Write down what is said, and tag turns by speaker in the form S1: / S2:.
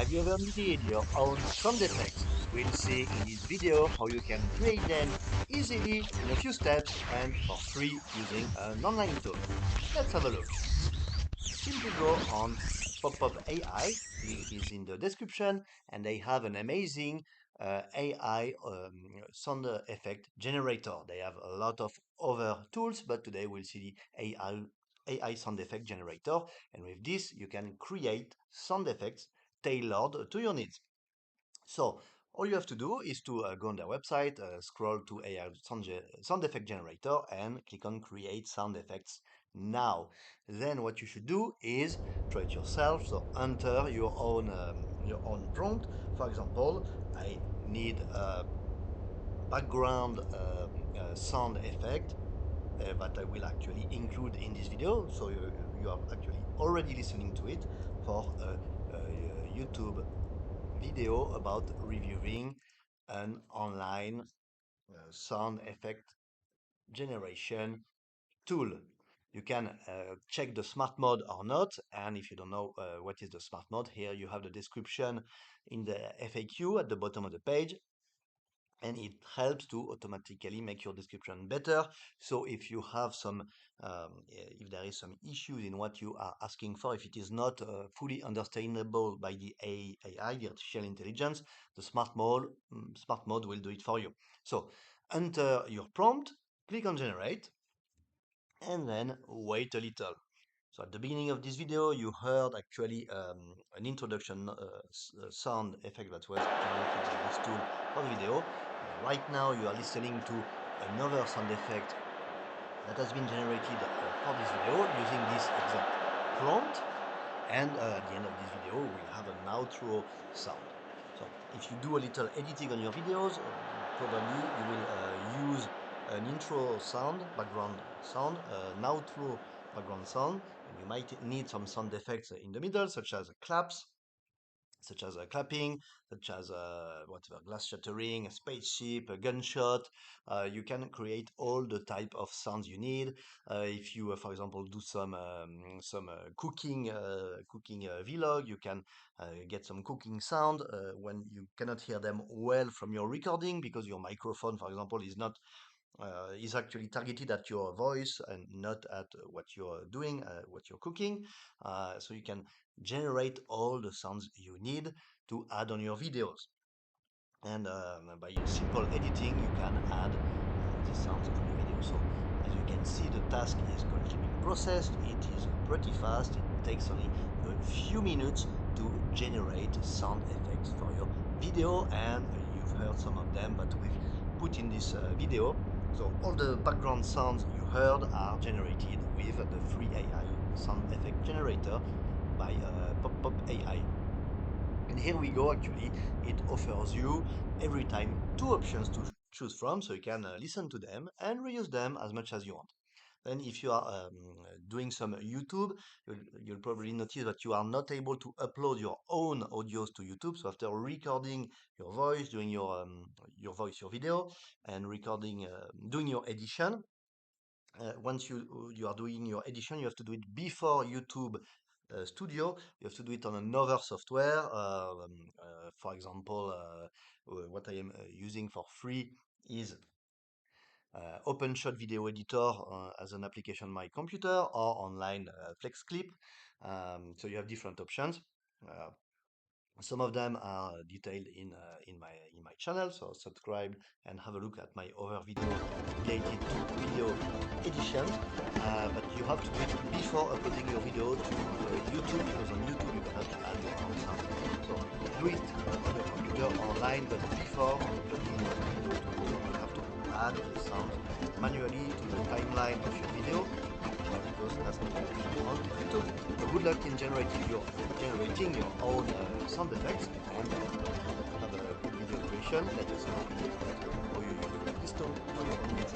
S1: Have you ever needed your own sound effects? We'll see in this video how you can create them easily in a few steps and for free using an online tool. Let's have a look. Simply go on Pop-Up AI, link is in the description, and they have an amazing AI sound effect generator. They have a lot of other tools, but today we'll see the AI sound effect generator, and with this you can create sound effects tailored to your needs. So all you have to do is to go on their website, scroll to AI sound effect generator, and click on Create Sound Effects now. Then what you should do is try it yourself. So enter your own prompt. For example, I need a background sound effect that I will actually include in this video. So you are actually already listening to it for a YouTube video about reviewing an online sound effect generation tool. You can check the smart mode or not, and if you don't know what is the smart mode, here you have the description in the FAQ at the bottom of the page, and it helps to automatically make your description better. So if you have if there is some issues in what you are asking for, if it is not fully understandable by the AI, the artificial intelligence, the smart mode will do it for you. So enter your prompt, click on generate, and then wait a little. So at the beginning of this video, you heard actually an introduction sound effect that was generated by this tool for the video. Right now, you are listening to another sound effect that has been generated for this video using this exact prompt. And at the end of this video, we'll have an outro sound. So if you do a little editing on your videos, probably you will use an intro sound, background sound, an outro background sound, and you might need some sound effects in the middle, such as claps, such as clapping, such as whatever, glass shattering, a spaceship, a gunshot. You can create all the type of sounds you need. If you, for example, do some cooking vlog, you can get some cooking sound when you cannot hear them well from your recording because your microphone, for example, is actually targeted at your voice and not at what you're doing, what you're cooking. So you can generate all the sounds you need to add on your videos. And by simple editing, you can add the sounds on your video. So as you can see, the task is currently being processed. It is pretty fast. It takes only a few minutes to generate sound effects for your video, and you've heard some of them that we've put in this video. So all the background sounds you heard are generated with the free AI sound effect generator by Pop AI. And here we go, actually, it offers you every time two options to choose from, so you can listen to them and reuse them as much as you want. Then if you are doing some YouTube, you'll probably notice that you are not able to upload your own audios to YouTube. So after recording your voice, doing your video, and recording, doing your edition, once you are doing your edition, you have to do it before YouTube Studio. You have to do it on another software. For example, what I am using for free is OpenShot video editor as an application on my computer, or online FlexClip. So you have different options. Uh, some of them are detailed in my channel, so subscribe and have a look at my other video related to video edition. But you have to do it before uploading your video to YouTube, because on YouTube you cannot add your own sound. So do it on your computer online, but before uploading your video to YouTube, you have to add the sounds manually to the timeline of your video, because that's not going to be on YouTube. So good luck in generating your own sound effects, and have a good video creation. Let us know how you use this tool for your own needs.